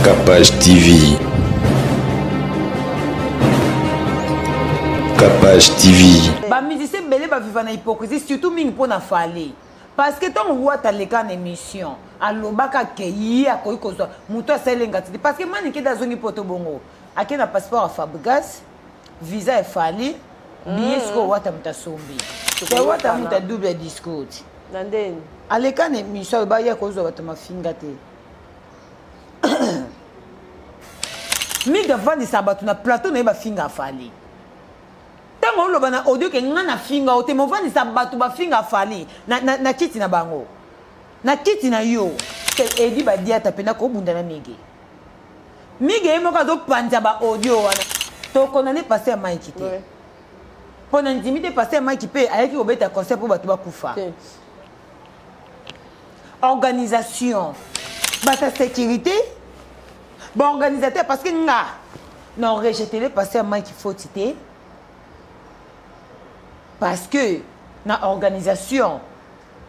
Capage TV. Capage TV. Ba musicien belé ba vivre na hypocrisie surtout mingi pour na falé. Parce que ton roi ta leka na émission. Alobaka keyi akoyi kozwa muto selenga tidi parce que mani ke dazongi poto bongo. Ake na passeport à Fabregas, visa e fali, billet sko wata muta sombi. C'est wata muta double discours. Nandeni. Aleka na émission ba ya kozwa wata mafinga te. Miga vandi sabatu na plateau na ba finga fali. Tango lo bana audio ke ngana finga ote mo vandi sabatu ba finga fali na kiti na bango. Na kiti na yo. Ke edi ba dia tapena ko bunda na mige. Mige mo ka do panja ba audio wana. To konane passer Mike te. Pona intimité passer Mike pe ayaki obeta conseil pour batu ba kufa. Organisation. Bata sécurité. Bon organisateur parce que nga non rejeté le passer Mike faut citer. Parce que na organisation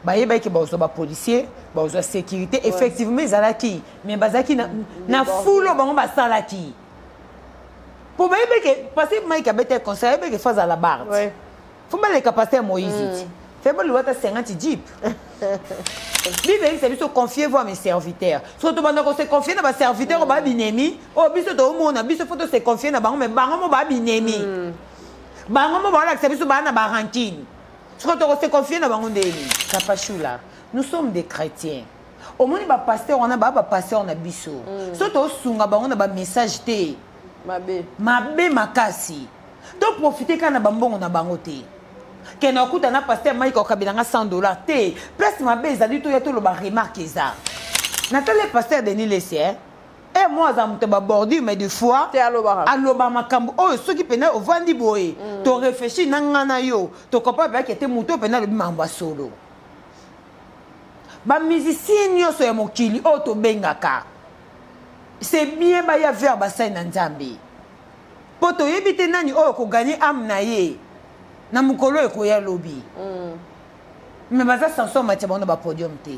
ba yeba ki ba ba policier ba sécurité effectivement ezalaki mais bazaki na fulo bango ba salaki pour ba yeba que parce que Mike a bête conseil yeba que face à la barre faut pas les capacités Moïse fait bon le 50 jeep bibe c'est biso confier voir mes serviteurs surtout banda ko se confier na ba serviteurs ba binemi o biso to mona biso photo se confier na bango mais bango mo ba binemi bango mo ba la biso ba na ba rankine surtout ko se confier na bango ndeni kapachula nous sommes des chrétiens au moins ba pasteur on a ba pasteur na biso surtout sunga bango na ba message te mabe makasi to profiter kana bambongo na bango te que na kuta na pasteur Mike okabilanga $100 te plus mabe ezali to ya to lo ba remarque ça natale pasteur Denis Lessier et moi za muté ba bordi mais des fois aloba makambo oh ceux qui pena ovandi boye to réfléchir na ngana yo to kopa ba ke te muto pena le mamba solo ba musicien yo so ya mokili o to bengaka c'est bien ba ya vers ba sai na nzambe poto yebite nani o ko gagner am na ye na mukolo e ko ya lobby mais baza sanson matia bono ba podium te.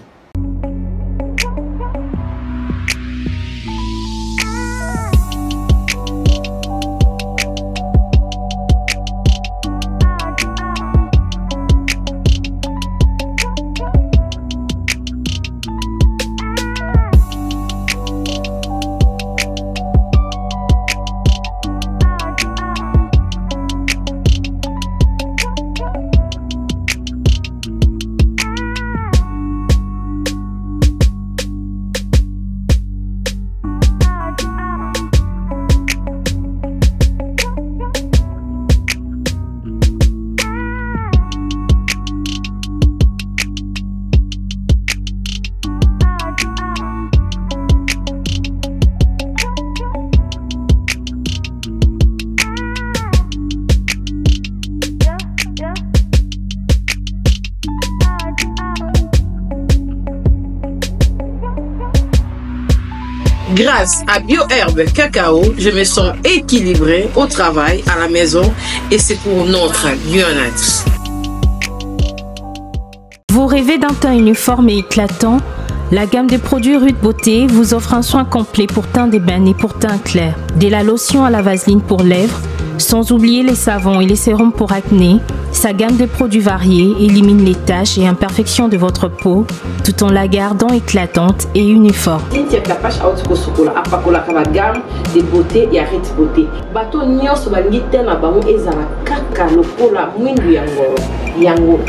Grâce à BioHerbe Cacao, je me sens équilibrée au travail, à la maison et c'est pour notre bien-être. Vous rêvez d'un teint uniforme et éclatant? La gamme de produits Rude Beauté vous offre un soin complet pour teint d'ébène et pour teint clair. De la lotion à la vaseline pour lèvres, sans oublier les savons et les sérums pour acné. Sa gamme de produits variés élimine les taches et imperfections de votre peau tout en la gardant éclatante et uniforme. Cynthia Capage a gamme de beauté et Rude Beauté. Bato nyonso balingi tena bango ezala kaka lokola mwindu yango.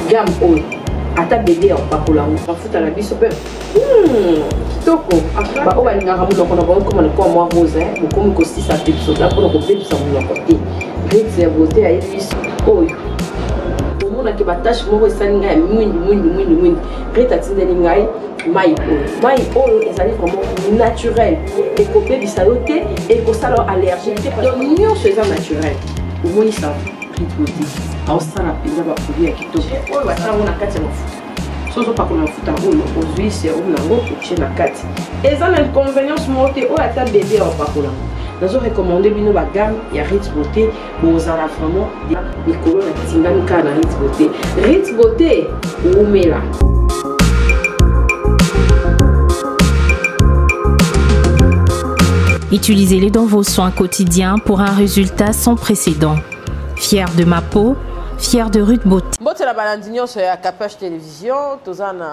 Gamme oyo ata bébé en pakolango bafuta la biso pe kitoko ba o balingaka munoko na bango comme moi rose bokomi ko 6 à pepso la pour ko pepsa munoko te Rude ya beauté ayi biso oyo omona ke batache moko esalinga ya mwindu Rude atindeli ngai mai oyo ezali vraiment naturel ekobebisa yo te ekosala allergie te donc nyonso eza naturel omoni ça Rude Beauté ausala penza ba produit ya kitoko oyo basala na kati ya mafuta sozo pa ko mafuta oyo ozwi serum nango otie na kati eza na inconvénience moko te oyo ata bébé apakola nazo recommander bino ba gamme ya Rude Beauté bozala vraiment likolo na tingani ka na Rude Beauté. Rude Beauté umela Utilisez-les dans vos soins quotidiens pour un résultat sans précédent. Fier de ma peau, fier de Ruth Beauté. Mbotela balandinyo so ya Capache Télévision, tozana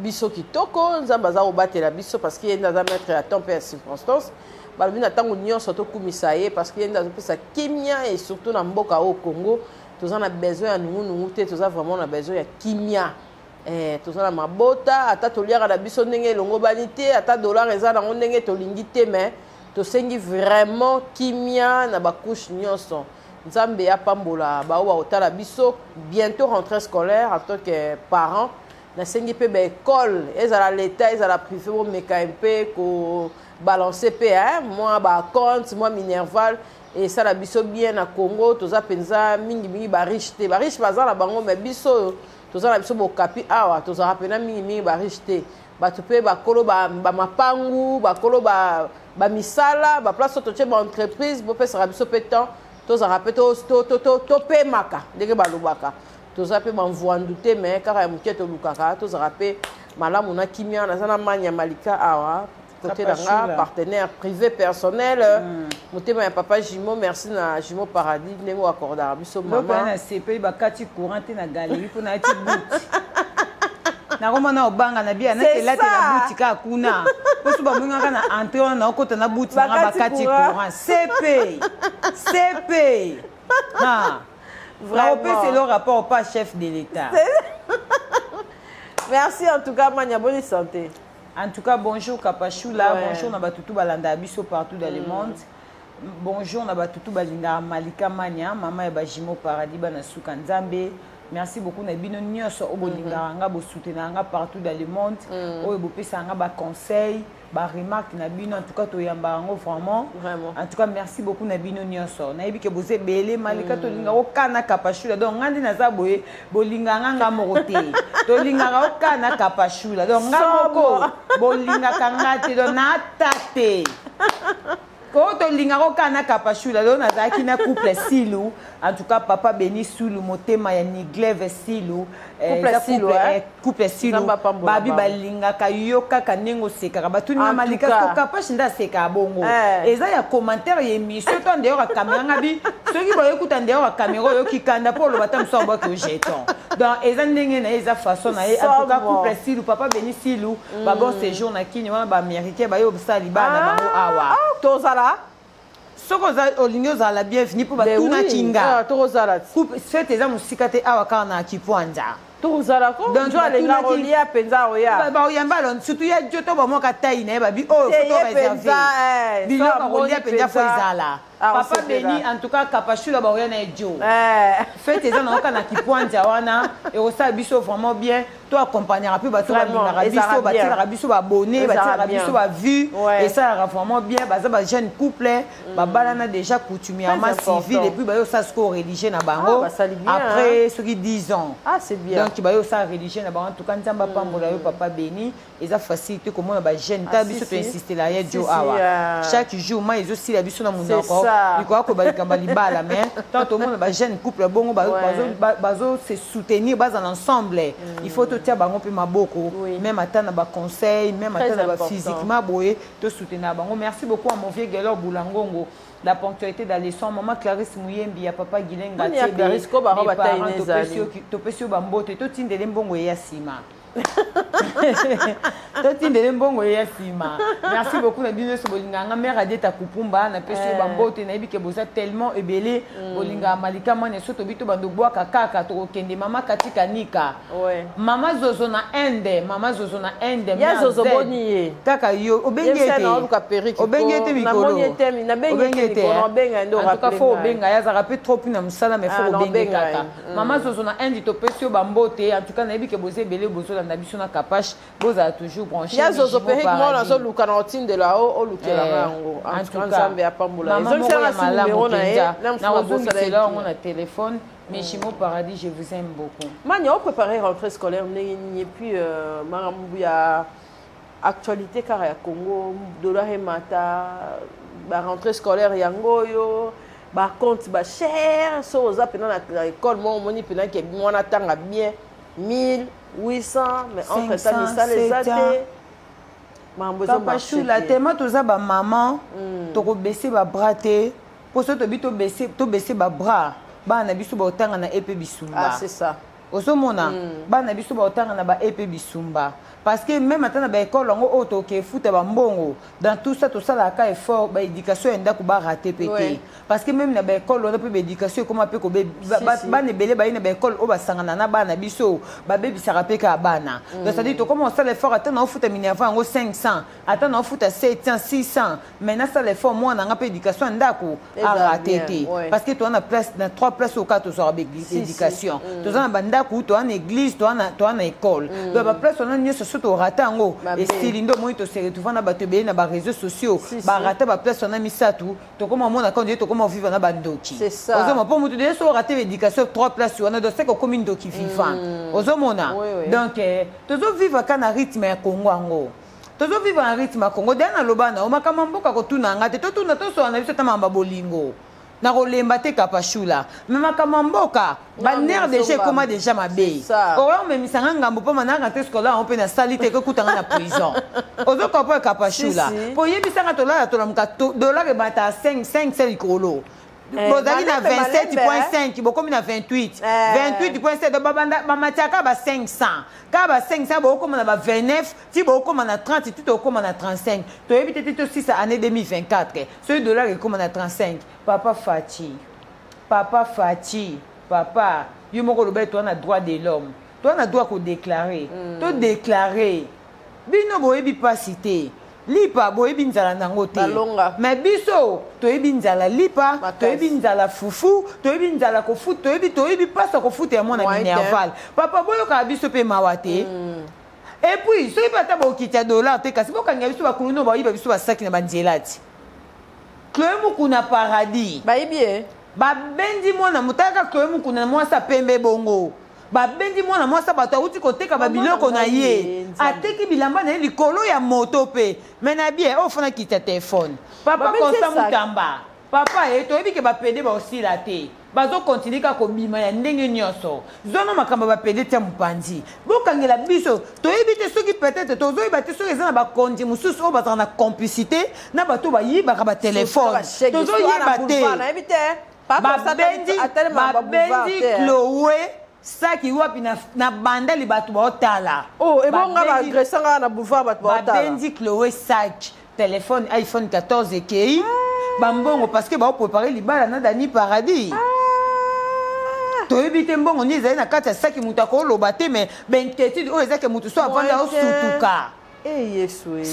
biso kitoko, nzambaza obatela biso parce qu'il y a dans mettre à temps et circonstances. Balobi na tango nyonso to kumisa ye parce qu'il y a dans pesa kimia et surtout na mboka au Congo, tozana besoin ya nungu te, tozana vraiment na besoin ya kimia. Tozana mabota, ata toliaka na biso ndenge longo banité, ata dollar eza na ndenge tolingi te mais tosengi vraiment kimia na ba couche nyonso. Nzambe ya pambola ba o otala biso bientôt rentrée scolaire en tant que parent na sengi pe ba école ezala l'état ezala privé bo meka mpe ko balancer pe moi ba compte moi Minerval et ça la biso bien na Congo toza penza mingi ba riche te ba riche bazala bango mais biso toza na biso bo kapi awa toza rapena mingi ba riche te ba to pe ba kolo ba mapangu ba kolo ba misala ba place to ba entreprise bo pe ça biso pe temps tous en rappel to pe maka ndenge balobaka tous rappel m'envoie douter mais car ya muketo lukaka tous rappel malamu na kimia na zana manya malika awa côté danga partenaire privé personnel mutema ya papa Jimo merci na Jimo Paradis ndenge accorda biso mama na CP bakati courant na galerie pour na ti bout na komona obanga na bia na telate na boutique akuna poso ba mwinga na entrer na okota na boutique na bakati courant CP na vraiment c'est le rapport pas chef de l'État. Merci en tout cas Mania, bonne santé. En tout cas bonjour Kapachula, bonjour na batutu balanda biso partout dans le monde. Bonjour na batutu balinga Malika Mania, maman ya Jimo Paradis bana suka Nzambe. Merci beaucoup na bino nyonso obolinga nga bo soutenir nga partout dans le monde. Oyo bo pesa nga ba conseil, ba remarque na bino en tout cas to yamba ngo vraiment. En tout cas merci beaucoup na bino nyonso. Na yebi ke boze belé Malika to linga o kana Kapachula donc ngandi na za boye bolinga nga morote. To linga o kana Kapachula donc nga moko bolinga kanga te do na tate. Ko to linga ko kana Kapachula do na za kina couple Silou. En tout cas, papa Béni Soulou, motema ya Nigleve Silou, couple Silou, babi balinga kayoka kanengo seka batuni na malika ko Capache nda seka bongo. Eza ya commentaire ya émission to ndeo ka caméra ngabi, soki boye kuta ndeo ka caméra yo kikanda pour le batam so ba ko jeton. Donc eza ndenge na eza façon na en tout cas couple Silou, papa Béni Silou, ba bon séjour na kini wana ba américain ba yo bisali bana bango awa. Tozala soko olingo za la bienvenue pour batuna kinga tozala fete za musika te awa kana kipwanja tozala ko donc alenga olia penza oya ba oyamba lon surtout ya joto ba moka tai na ba bi oh photo réservé bilo ba olia penza fo izala papa Béni en tout cas Kapachula ba oya na ejo fete za na kana kipwanja wana et osa biso vraiment bien to accompagner peu ba to ba biso ba tira biso ba abonné ba tira biso ba vu et ça vraiment bien ba jeune couple ba balana déjà coutumièrement civil et puis ba yo ça ce religieux na bango après ce qui 10 ans c'est bien donc ba yo ça religieux na bango en tout cas nzamba pambola yo papa Béni et ça facilité comment ba jeune ta biso to insister la ya jo awa chaque jour moi ils aussi la biso na mundo encore biko ko ba kamba libala mais tant au monde ba jeune couple bongo bazo se soutenir bas en ensemble il faut tia bango pe maboko même atana ba conseil même atana ba physiquement boye to soutenir bango merci beaucoup à mon vieux Gelor Boulangongo la ponctualité dans les sons maman Clarisse Muyembi ya papa Gilenga Tebe Clarisse ko ba ba tainezali to pesio ba mbote to tindele mbongo ya sima to tindele mbongo ya sima merci beaucoup na bino so bolinga nga mère adeta kupumba na pesio ba mbote na ibike boza tellement ebelé bolinga Malika mane so to bito bando bwaka kaka to kende mama katika nika mama zozo na ende ya zozo boni kaka yo obengete obengete mikolo na bengete ko benga ndo rappeler en tout cas faut benga ya za rappeler trop na musala mais faut benga kaka mama zozo na ende to pesio ba mbote en tout cas na ibike boza ebelé bozo na biso na Capache boza toujours branché ya zozo perique moi na zo luka na otinde la o lukela ngo en tout cas Nzambe ya pambola ils ont fait un numéro na ozongisela yango na téléphone mais Jimo Paradis je vous aime beaucoup mania on préparer rentrée scolaire et puis marambu ya actualité car ya Congo dollar et mata ba rentrée scolaire yango yo ba compte ba cher so oza pena na école mo moni pena ke mwana tanga bien 1800 mais entre ça les athées kapashula tema toza ba maman toko baisser ba bras te pour ça to baisser ba bras bana biso ba otanga na épée bisumba. C'est ça. Osomona bana biso ba otanga na ba épée bisumba parce que même atana ba école ngo auto ke futa ba mbongo dans tout ça to sala ka effort ba éducation enda ko ba rater pété parce que même na ba école on a peu éducation comment peut ko bana belé ba ina ba école o ba sangana na bana biso ba bebi sara pe ka bana donc ça dit to comment ça l'effort atana futa minerva ngo 500 atana futa 700 600 maintenant ça l'effort moi na peu éducation enda ko a rater parce que toi on a place na 3 places au 4 sur éducation to za na banda ku to en église to en école donc ba place on a ni surtout ratango et stilindo moi to se retrouver na bato be na ba réseaux sociaux ba rata ba place on a misatu to comment on a quand to comment vivre na bandoki c'est ça ozo mo pour mutu de so rater l'éducation 3 places on a de 5 commune doki vivant ozo mona donc tozo vivre kana rythme ya Congo ngo tozo vivre en rythme ya Congo dana lobana o makama mboka ko tuna ngate to tuna to so na biso tamamba bolingo na rolemba te kapashula mais makama mboka ba nerf déjà comment déjà mabe o même misanga ngambo pa mananga te scolaire on peut na salite ko kutanga na prison ozo ko pa kapashula po yebisanga to la to lamka dollar e bata 5 ikolo bozali na 27.5 bokomi na 28 28.7 do babanda mamatiaka ba 500 ka ba 500 bokoma na ba 29 ti bokoma na 30 ti tokoma na 35 to yebi te to 6 année 2024 ce dollar e koma na 35 papa Fati papa yo moko lobe to na droit de l'homme to na droit ko déclarer to déclarer bino boyebi pas cité lipa boyebi nzala nango te mais biso toyebi nzala lipa toyebi nzala fufu toyebi nzala ko foot toyebi pasa ko foot ya mwana minerval papa boyoka biso pe mawate et puis soki pata bokita dollar te kasi bokanga biso bakulu no bayiba biso basaki na banzelati Chloé Mukuna paradis bayibi babendi mwana mutaka Chloé Mukuna mwasa pembe bongo babendi mwana mwasa bato auti koteka babiloko na ye ateki bilamba na ye likolo ya moto pe mena bien ofana kita telefone papa Constant Mutamba papa toyebi ke bapede baosila te bazo continue ka kobima ya ndenge nyonso zono makamba bapede tia mopanzi bokangela biso toyebi te soki peut-être tozoyeba te soki eza na bakonzi mosusu oyo bazala na complicité na bato bayibaka batelefone tozoyeba te babendi Chloé saki wapi na bandali bato baotala ebonga baagresanga na boulevard bato baotala babendi Chloé sac téléphone iPhone 14 ekei bambongo parce que baopréparer libala na Dani Paradis toyebi te mbongo ni ezali na kati ya saki moto akoloba te mais bainquiétude oyo ezaki moto so avanda osutuka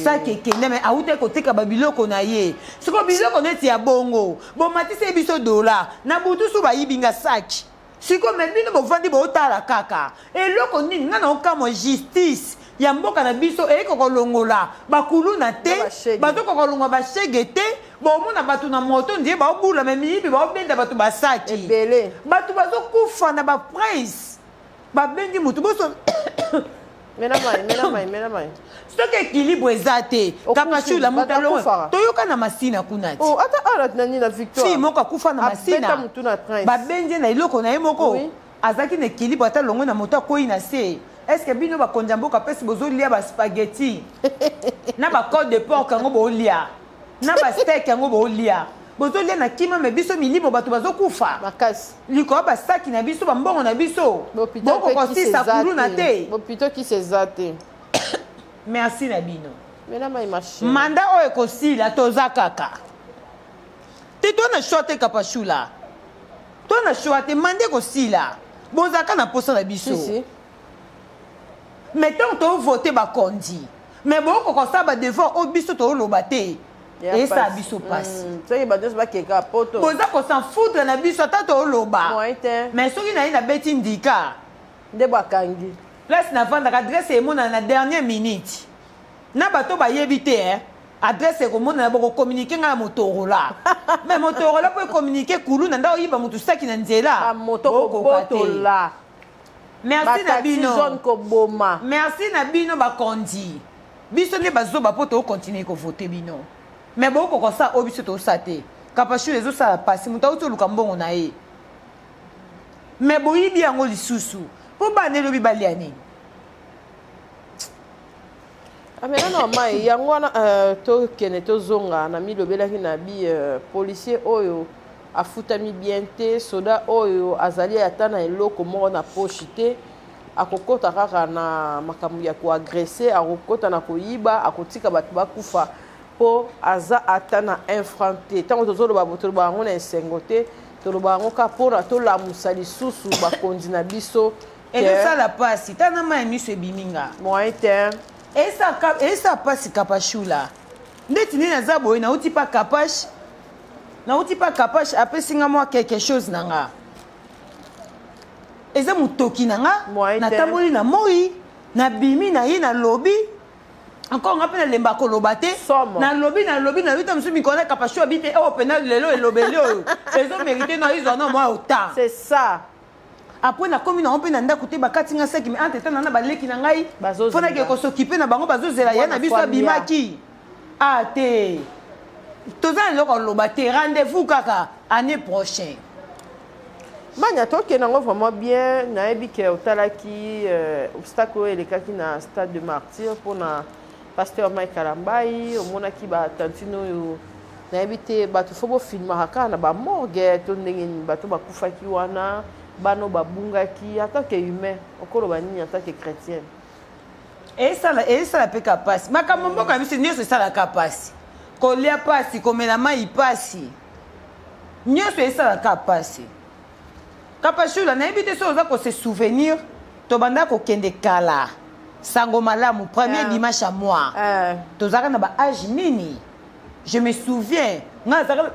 saki ekende me awuta koteka babiloko na ye siko biloko neti ya bongo bomatisa biso dola na butu so bayibinga saki siko me bino bovandi bootala kaka eloko nini nga na okamo justice ya mboka na biso eyeko kolongola bakulu na te batoko kolongola bashege te bomona bato na moto ndiye baobula me miyibi baobenda bato basaki bato bazokufa na baprince babendi motu boso mena mai soki équilibre eza te kapashula mutalo toyoka na masina kuna ti fi moko akufa na masina babendi na eloko na ye moko azalaki na équilibre ata longo na moto akoyi na se est-ce que bino bakonza mboka pesi bozolia baspaghetti na bacode de porc yango bolia na basteak yango bolia bozolia na kima me biso milimo bato bazokufa makasi likolo basaki na biso bambongo na biso bokokosisa kulu na te bopito kiseza te merci na bino manda oyo ekosila toza kaka te tona shwa te kapashula tona shwa te manda ekosila bozalaka na posa na biso mais tant to voter bakondi mais boko ko sa ba devant o biso to loba te et ça biso passe soki bato ba keka poto boza ko s'en foutre na biso ta to loba mais soki na ina beti ndika nde bakangi place na vendre adresse e mona na dernière minute na bato ba yebite adresse ko mona boko communiquer nga motorola mais motorola peut communiquer kulu na ndao yiba mutu saki na nzela motoko botola. Merci na bino. Merci na bino bakondi. Biso ne bazoba po to continuer ko voter bino. Mais boko ko sa obiso to sate. Kapashu lezo sa pasi muta uto luka mbongo na ye. Mais boyibi yango lisusu. Po ba ne lobi baliani. mais non mai yango wana to kene to zonga na milobelaki na bi policier oyo afutami bien te soda oyo azali ata na eloko moko na poche te akokota kaka na makambo ya koagresse akokota na koyiba akotika bato bakufa po aza ata na infrant te ntango tozoloba yango na esengo te toloba yango ka mpona tolamusa lisusu bakonzi na biso ezosala pasi tana mai miso ebiminga moyen te esa pasi kapashula ndeti nini aza boye nauti pa kapache apesinga mwa quelque chose na nga eza motoki na nga natamboli na moi nabimi na ye nalobi encore nga mpe nalemba koloba te nalobi mosu mikolo na kapashu abi te oyo mpena lelo elobeli oyo ezomérite na izwana mwa otan c'est ça apres nakomi nango mpe na ndako te bakati nga seki me entre temps nana baleki na ngai mpo nake kosokipe na bango bazozela ye na biso abimaki te toza eloko aloba te rendez-vous kaka année prochaine manya tokende yango vraiment bien nayebi ke otalaki obstacle oyo elekaki na stade de martyr mpona pasteur Mike Kalambai omonaki batantine oyo nayebi te bato fo bofilmaka kaka na bamorgue to ndenge nini bato bakufaki wana bano babungaki atake humain okoloba nini atake chrétienne esala mpe ka pasi makambo mboka ya biso nyonso esalaka pasi kolia pasi komela mai pasi nyonso esalaka pasi kapashula nayebi te so oza kose souvenir tobanda kokende kala sango malamu premier dimanche à mois tozalaka na baage nini je me souviens nga nazalaka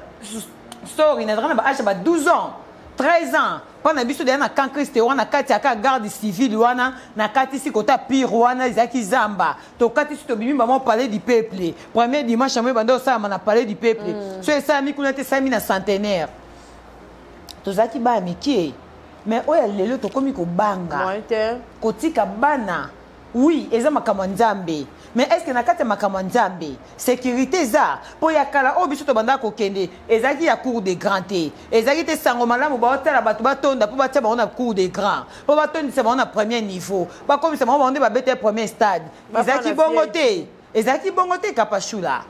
sori nazalaka na baage ba 12 ans 13 ans mpo na biso deya na camp kriste wana kati aka garde civile wana na kati si kota pire wana ezalaki zamba tokati si tobimi bamo palais du peuple premier dimanche à mois banda osalama na palais du peuple so esalami kuna te esalami na centenaire tozalaki baya mikie mais oyo lelo tokomi kobanga kotika bana oui eza makambo nzambe mais est-ce que na kati ya makambo nzambe sécurité eza po ya kala oyo biso tobanda kokende ezalaki ya cour de grand te ezalaki te sango malamu baotala bato batonda po batia bango na cour de grand po batondisa bango na premier niveau bakomisa bango bango nde babete premier stade ezalaki bongo te kapashula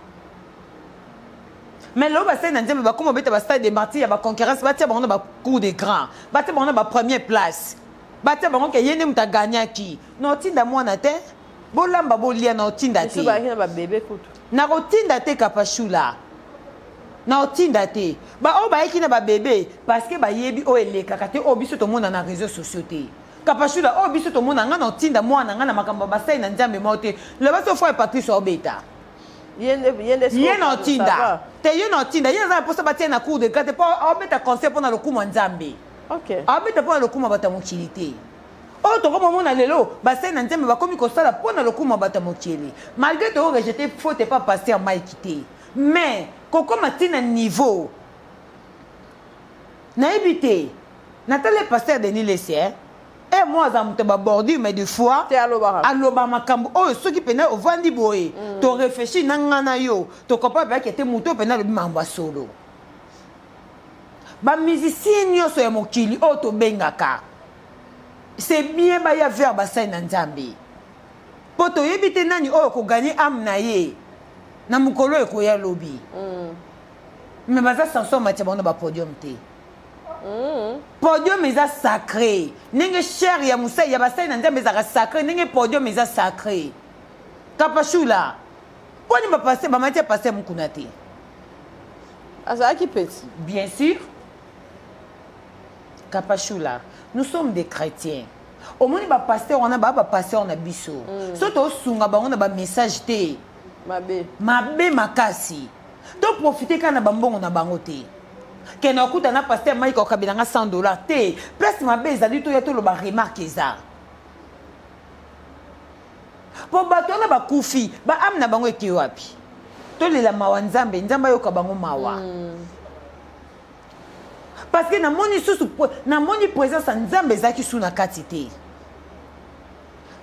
mais là basai na nzambe bakoma beta ba stade de martyr ya ba concurrence batia bango na ba cour de grand batia bango na ba première place batia bango ke yende muta gagnaki no tinda mwana te bolamba bolia na otinda te na ba bébé kutu na otinda te kapashula na otinda te ba o ba yeki na ba bébé parce que ba yebi o elekaka te o biso to mona na réseaux sociaux te kapashula o biso to mona nga na otinda mwana nga na makambo basai na nzambe mote le baso frère Patrice Obeta yena otinda te yena otinda yena za posa batia na cour de grâce po obeta conseil pona lokuma nzambe obeta pona lokuma bata mokili te o to koma mona lelo basai na nzambe bakomi kosala pona lokuma bata mokili malgré to rejeter faute pas passer Mike te mais kokoma tina niveau na éviter natale pasteur Denis Lessier et moi za muté ba bordi mais des fois aloba makambo oyo soki pena ovandi boye to réfléchir na ngana yo to comprendre ba ke te muto pena le mamba solo ba musicien nyonso ya mokili o to bengaka c'est bien ba ya vers basai na nzambe poto yebite nani oyo ko gagner âme na ye na mukolo e ko ya lobi mais baza sanson matia bona ba podium te podium eza sacré nenge cher ya musa ya basai na nzambe ezaka sacré nenge podium eza sacré kapashula poni bapase bamatia pase mukuna te azalaki petit bien sûr kapashula nous sommes des chrétiens omoni bapasteur wana bapasteur na biso so tosunga bango na bamessage te mabe makasi to profite kaka na bambongo na bango te kena okuta na pasteur Mike okabelanga $100 te place mabe ezali to ya toloba remarque eza po bato na bakufi ba am na bango eke wapi tolela mawa nzambe nzambe ayoka bango mawa parce que namoni présence ya nzambe ezalaki su na kati te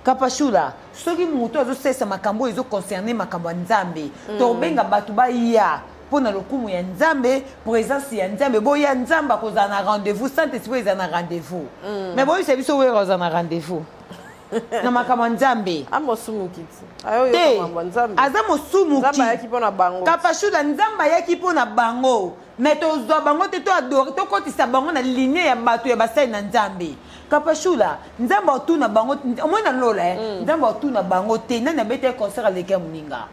kapashula soki moto azosesa makambo oyo ezoconcerne makambo ya nzambe tobenga bato baya mpona lokumu ya nzambe présence ya nzambe boya nzambe akozala na rendez-vous saint esprit eza na rendez-vous mais boyisa biso oyo kozala na rendez-vous na makambo nzambe amosumukiti ayo yo mambo nzambe aza mosumuki nzambe ayaki mpona bango kapashula nzambe ayaki mpona bango mais tozwa bango te toadore tokotisa bango na linie ya bato ya basali na nzambe kapashula nzambe otuna bango omoi na lola nzambe otuna bango te nani abete concert aleki ya moninga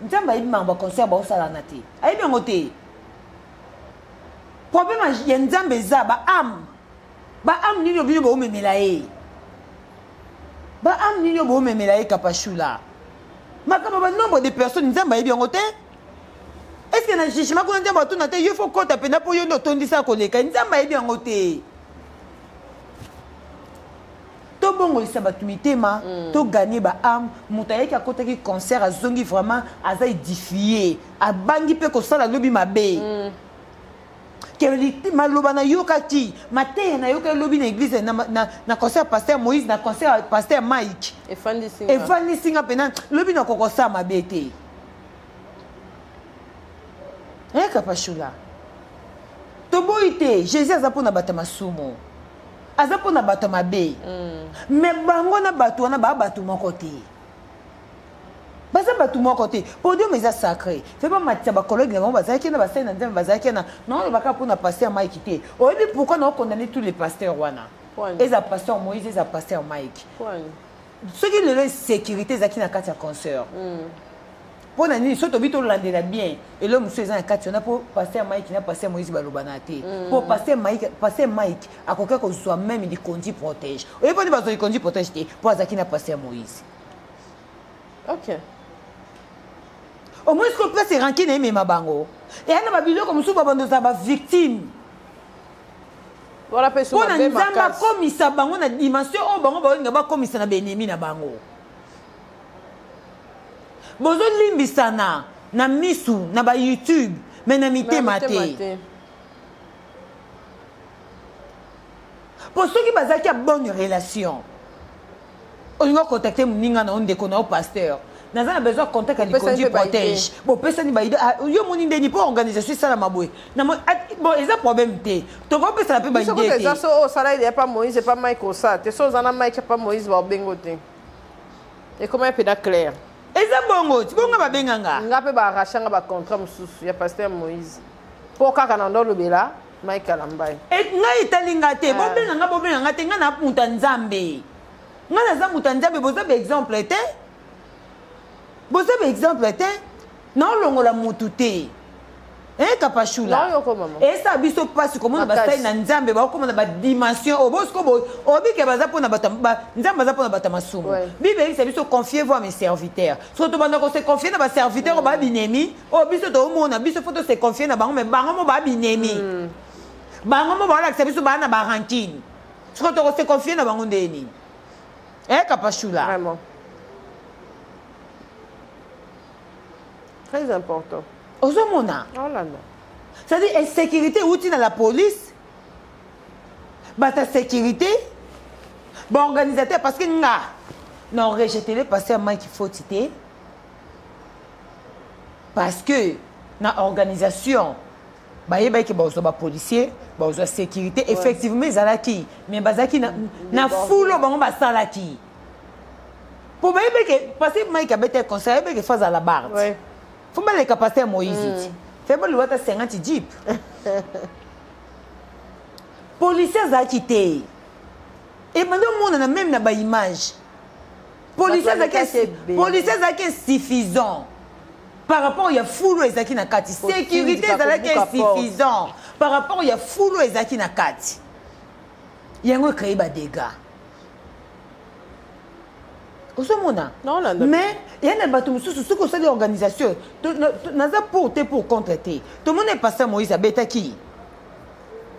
nzambe ayebi makambo ya concert baosalana te ayebi yango te problème ya nzambe eza baame nini obino baomemela ye baame nini baomemela ye kapashula makambo banombre de personnes nzambe ayebi yango te est ce que na jugement kuna nzambe atuna te yo fo kota mpena mpo yo nde otondisa koleka nzambe ayebi yango te tobongolisa bato mitema toganye baame moto ayeki akotaki concert azongi vraiment aza édifié abangi mpe kosala lobi mabe maloba nayokaki mateya nayoka elobi na église na concert pasteur Moïse na concert pasteur Mike efandisinga mpena lobi nakokosala mabe te kapashula toboyi te jésus aza mpona bato ya masumu aza mpona bato ya mabe me bango na bato wana baa bato moko te baza bato moko te podium eza sacré fe bamatisa bakologue na bango bazalaki na basali na nzambe bazalaki na naolobaka mpona paster Mike te oyebi pourquoi naokondane tous les pasteurs wana eza pasteur Moïse eza pasteur Mike soki lelo sécurité ezalaki na kati ya concert mpo na nini so tobi tolandela bien elo mosusu eza na kati wana mpo paster Mike na paster Moïse balobana te mpo paster Mike akoki kozwa même likonzi protège oyebi mponi bazwa likonzi protège te mpo azalaki na paster Moïse au moins qu'on peut se ranquer na mema bango et ana babiloko mosusu babandoza bavictime voilà personne mpona nzambe akomisa bango na dimension oyo bango baolinga bakomisa na baennemi na bango bozolimbisana na misu na bayoutube me na mitema te mpo soki bazalaki ya bonne relation olinga contacte moninga na o ndeko na o pasteur naza na besoin contact ya likonzi protège bopesani baide yo moni ndeni mpo organisation esalama boye bon eza problème te tokopesana mpe baide te eza so osala ide pa Moïse pa Mike osala te so oza na Mike pa Moïse baobengo te ekoma mpena clair eza bongo ti bonga babenganga nga mpe baarrachanga bacontrat mosusu ya paster Moïse mpo kaka na ndo olobela Mike alambai ngai etalinga te bobenganga te ngai na muta nzambe ngai naza muta nzambe boza baexemple te boza baexemple te naolongola mutu te kapashula esa biso mpasi komona basali na nzambe baokomona badimension obike baza mpona nzambe aza mpona bato ya masumu bible elisa biso confie voi à mes serviteurs soki tobanda kose confie na baserviteur oyo baa binemi oyo biso toomona biso fo tose confie na bango me bango mo baa binemi bango mo baolakisa biso baa na barankine soki tokose confie na bango ndeni kapashula très important ozomona c'est-à-dire insécurité outi na la police bata sécurité baorganisateur parce que nga na rejetele pasteur Mike foti te parce que na organisation bayebaki bazwa bapolicier bazwa sécurité effectivement ezalaki mais bazalaki na fulo bango basalaki po bayebeke parce que Mike abete conseil ayebeke face à la barre faut pas les capacités Moïse fait pas le 50 jeep policiers a quitté et maintenant on a même na image policiers a qui suffisant par rapport il y a foule ezaki na kati sécurité ezaki suffisant par rapport il y a foule ezaki na kati yango créer ba dégâts osomona mais il y a bato mosusu soki osali organisation naza pour te pour contre te tomona pasteur Moïse abetaki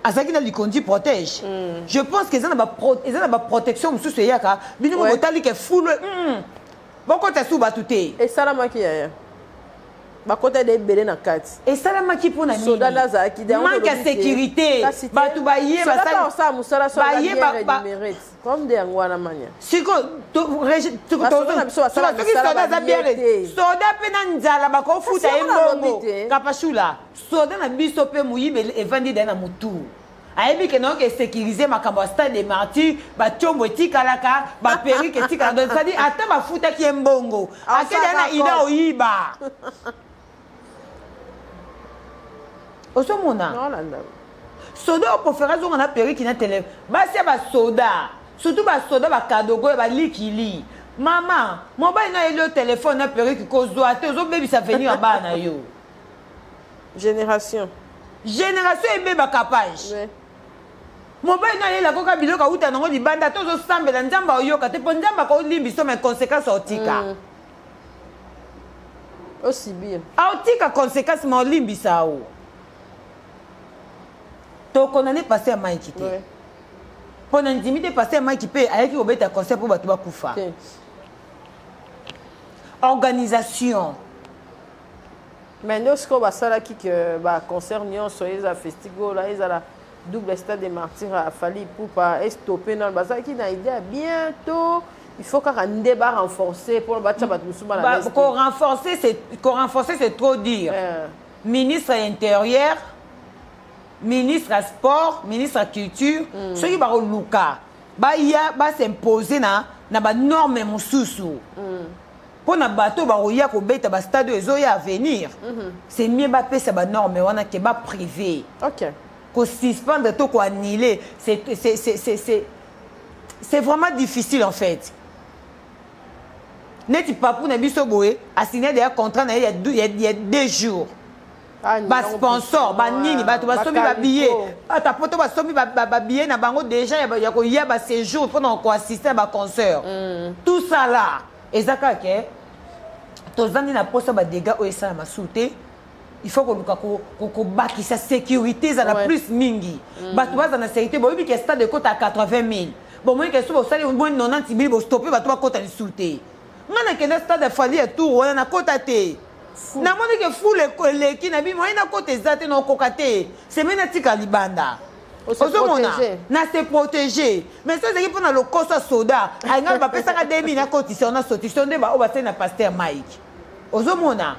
azalaki na likondi protège je pense que eza na baprotection mosusu eyaka bino botali ke foule bokota su bato te esalamaki yaya bakota de ebele na kati esalamaki mpona nini manque ya sécurité bato comme de yango wana mania siko soki soda aza biere soda mpe na nzala bakofuta ye mbongo kapashula soda na biso mpe moyibi evandi daye na motu ayebi ke non ke sécuriser makambo stade des martyrs ba tiombo etikalaka ba perruque etikala donc ça dit ata ba futa ki mbongo akeda na ida oyiba osomona soda opofera zonga na perruque na télé basi ba soda surtout ba soda ba kadogo ba likili maman mobile na ele téléphone na perruque ko zo ate zo baby ça venir ba na yo génération ebe ba capage mobile na ele ko ka biloka uta nango libanda to zo sambela nzamba oyoka te po nzamba ko limbiso mais conséquences otika aussi bien otika conséquences ma limbisa o to konane passé à Mike te pendant intimité passé à Mike pe ayaki obeta concept pour bato ba kufa organisation mais nous ce qu'on va ça là qui que ba concert nyonso eza festival là eza la double stade des martyrs a fallu pour pas stopper dans le bazar qui n'a idée bientôt il faut qu'un débat renforcé pour battre bato musuma la qu'on renforcer c'est trop dire ministre intérieur ministre à sport ministre à culture ceux qui ba luka ba ya ba s'imposer na ba norme mususu pour na bateau ba roya ko beta ba stade ezoya à venir c'est mieux ba pesa ba norme wana ke ba privé OK ko suspendre to ko annuler c'est vraiment difficile en fait neti papu na biso boye a signé des contrats na il y a 2 jours ba sponsor ba nini ba to ba somi ba billet ata poto ba somi ba billet na bango déjà ya ko ya ba séjour pour ko assister ba concert tout ça là ezaka ke tozandi na posa ba dégâts o esa ma souté il faut ko bakisa sécurité za la plus mingi bato baza na sécurité bo bi ke stade de kota 80,000 bon moi ke so bo sali bon 90,000 bo stopper bato ba kota li souté ngana ke na stade fali tour wana na kota te na moni ke foule eleki na bi moi na kota ezate na kokate c'est mena tika libanda ozomona na se protéger mais ça c'est pour na le kosa soda ainga ba pesa ka 2000 na cotisation na sotisation de ba o ba na pasteur Mike ozomona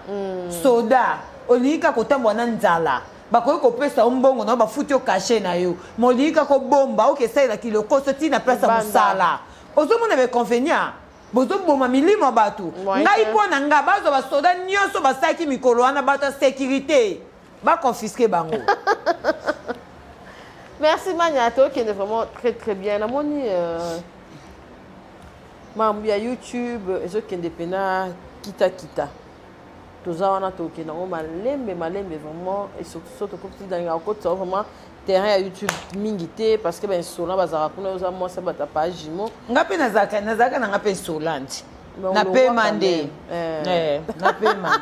soda olika kotambwa na nzala bakoki kopesa mbongo na bafuti o caché na yo molika ko bomba o ke sala ki le koso ti na place musala ozomona be convenient bozo boma milimo bato ngai pona nga bazo ba soda nyonso basaki mikolo wana bato sécurité ba confisquer bango. Merci Magnato qui est vraiment très très bien. La moni mambu ya YouTube ezo kende pena kita. Toza wana to ke na malembe vraiment et surtout comme tu dans la côte vraiment terrain à YouTube mingité parce que ben sola bazara kuna oza moi ça bata page jimo. Ngape nazaka na ngape solanti. Na pe mande. Na pe mande.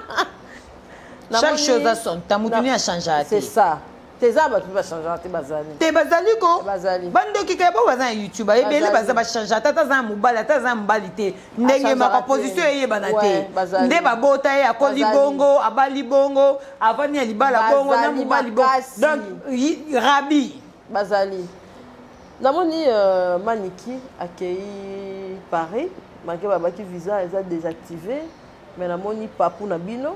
Chaque chose a son temps, mutuni a changé. C'est ça. Tes abats tu vas changer tes bazali. Tes bazali ko? Bazali. Bando ki ka ba bazan YouTube, e bele bazaba changer tata za mubala, tata za mbalite. Ndenge ma position eye banate. Nde ba bota ye akoli bongo, abali bongo, avani libala bongo na mubali bongo. Donc rabi bazali. Namoni Maniki accueilli Paris, malgré baba ki visa est désactivé, mais namoni papu na bino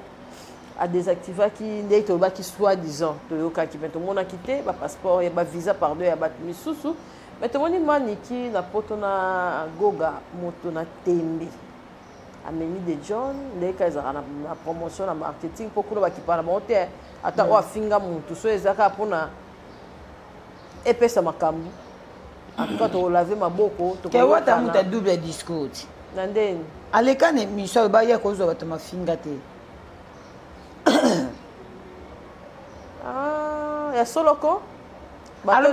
à désactiver qui n'est pas qui soit disant tout le monde a quitté ba passeport et ba visa pardon et ba misusu mais tout le monde maniki na potona goga moto na tembe ameni de John les cas na promotion na marketing pour que ba qui parle monte ata o afinga muntu so ezaka pona epesa makambu aka to laver maboko to ko wata muta double discours nandeni aleka ne misho ba ya ko zo wata mafinga te. Ah, il y a solo quoi? Alors,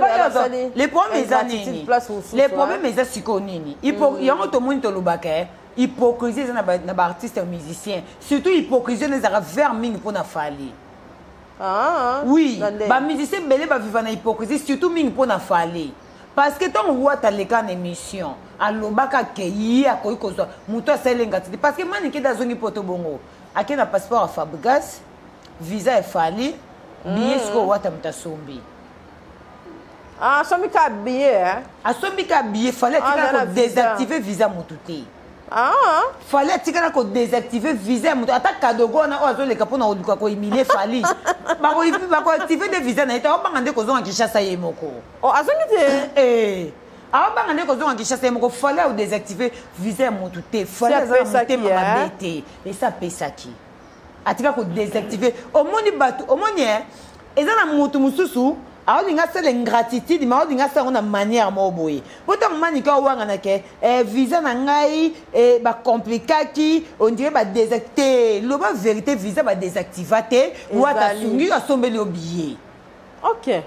les problèmes années. Les problèmes sont sikonini. Il y a un autre monde qui est hypocrisie dans artistes et musiciens. Surtout hypocrisie dans les vers ming pour na fali. Ah. Oui. Les musiciens belé ba vivre na hypocrisie surtout ming pour na fali. Parce que ton roi ta leka na émission. Alors baka ke yi akoyi kozo. Muto selenga ti parce que maniki da zoni poto bongo. Ake na passeport à Fabregas, visa est fallu, billet sko wata mtasombi. Ah, sombi ka billet hein. A sombi ka billet fallait désactiver visa mutute. Fallait tikala ko désactiver visa mutu ata kadogo na ozo le kapona oluka ko humilier fali ba ko activer des visa na ita obanga ko zonga Kinshasa yemoko banga ndeko zonga Kinshasa yemoko fallait o désactiver visa mutu te fallait ça mutu mabete et ça pesaki atika ko désactiver omoni batu omoni ezana mutu mususu aolinga sele ingratitude ma olinga sa na manière mo boye poto manika wanga na ke visa na ngai ba complicaki on dirait ba désactiver le ba vérité visa ba désactiver ou ata sungi asombeli obiye OK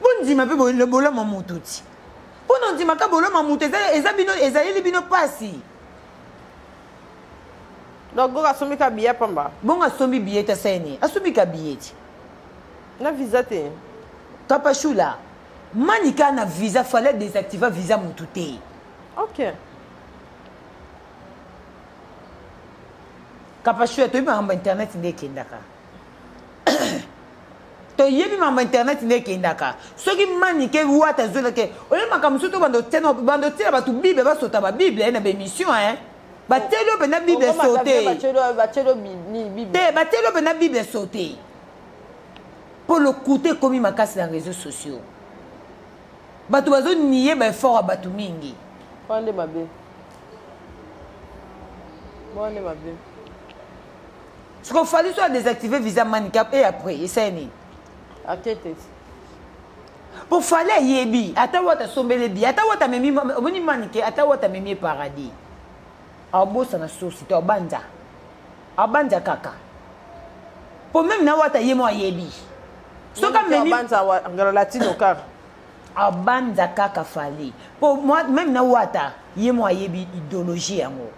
bondi ma pe le bola mamututi pono ndima ka bola mamutu ezali bino pasi donc go asombi ka billet pamba bon asombi billet ta sene asombi ka billet na visa te Kapashula manika na visa fallait désactiver visa mutute OK Kapashula to ba internet ndeke ndaka to yebi ma internet ndeke ndaka soki manike wata zola ke ole makamusu to bando tena batu bible ba sota ba bible na be mission batelo bena bible sauté batelo bible te batelo bena bible sauté pour le côté comme ma casse dans les réseaux sociaux batu bazo nié ba fort batu mingi bonne mabe ce qu'on fallait soit désactiver visa handicap et après c'est ni akete pour fallait yebi ata wata sombele bi ata wata memi moni manike ata wata memi paradis abosa na société abanja kaka pour même na wata yemo yebi soka memi abanja ngala latino kaka abanja kaka fali pour moi même na wata yemo yebi idéologie yango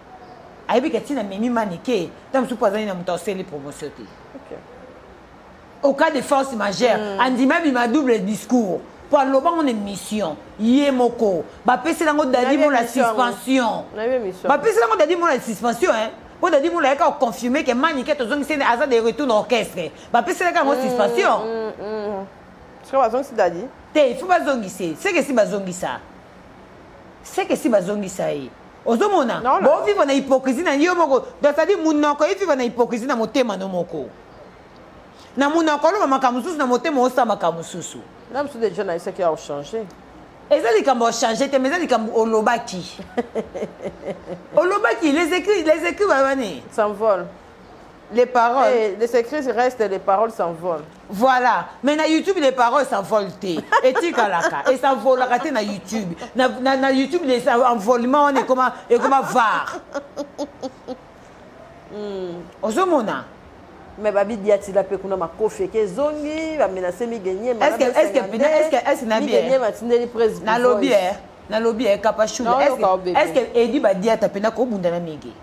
ayebi que tina memi manike tam su poisson na mutoseli promotion te OK au cas de force majeure andi même ma double discours pour le bon émission yemoko ba pesi lango dadi mo la suspension ba pesi lango dadi mo la suspension pour dadi mo la ka confirmer que manike to zongi sene aza de retour d'orchestre ba pesi la ka mo suspension ce que bazongi si dadi te il faut bazongi c'est que si bazongi ça ozomona bo vivre na hypocrisie na yo moko donc ça dit munoko vivre na hypocrisie na motema no moko na munoko lo makamususu na motema osa makamususu là monsieur de jeunes c'est qui a changé ezali kambo changer te mais ezali kambo olobaki les écrits babane s'envolent les paroles les écrits restent les paroles s'envolent voilà mais na YouTube les paroles s'envolent te etikalaka et s'envolaka te na YouTube na YouTube les envolements et comment var ozomona mais babi diati la pe kuna makofi ke zongi ba menacer mi gagner est-ce na bien na lobby Kapashula est-ce que edi ba diata pe na ko bunda na mige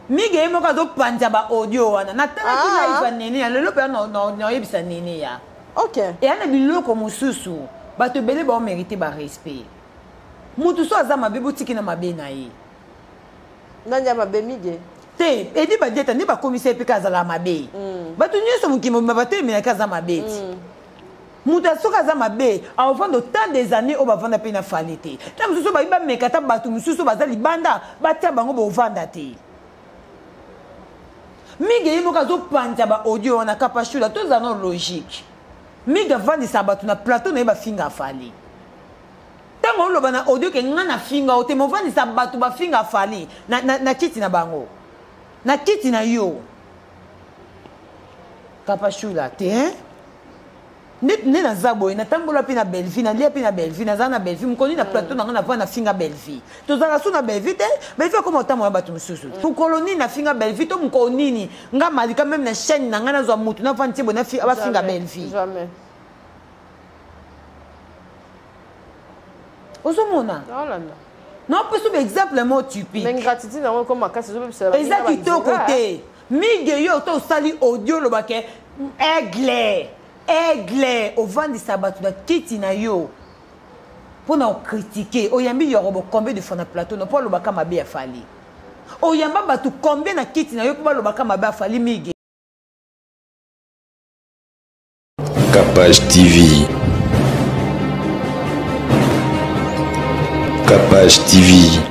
mige mo ka zo panja ba audio wana na tana ki live nene ya lelo pe no yebisa nene ya OK et ana biloko mususu ba to bele ba mériter ba respect mutu so azama bebutiki na mabe na ye nanya mabe mige te edi ba dieta ni ba commissaire pe kazala mabe batu nyeso mukimo mabate me kaza mabe muta soka za mabe au fond de tant des années au bavanda pe na falite ta mususu ba iba mekata batu mususu bazali banda batia bango bo vanda te mige yimo kazo panja ba audio na Kapashula to za no logique miga vandi sabatu na plateau na ba finga fali tango lo bana audio ke ngana finga o te mo vandi sabatu ba finga fali na kiti na bango na kiti na yo Kapashula te ne na zabo na tambola pe na Belleville na lia pe na Belleville na zana Belleville mkoni na plateau na ngana na finga Belleville to zala su na Belleville te Belleville comme otamo ya batu mususu to colonie na finga Belleville to mkonini nga malika même na chaîne na ngana zo mutu na fanti bona finga Belleville jamais ozomona non peut sous exemple mo typique mais gratitude na comme makasi zo pe ça exact to côté mige yo to sali audio lo baké aigle au vent de sabat na kiti na yo pour na critiquer oyambi yorobo combien de fois na plateau no pour lo baka mabe ya fali oyamba batu combien na kiti na yo pour lo baka mabe ya fali mige Kapaj TV Capage TV.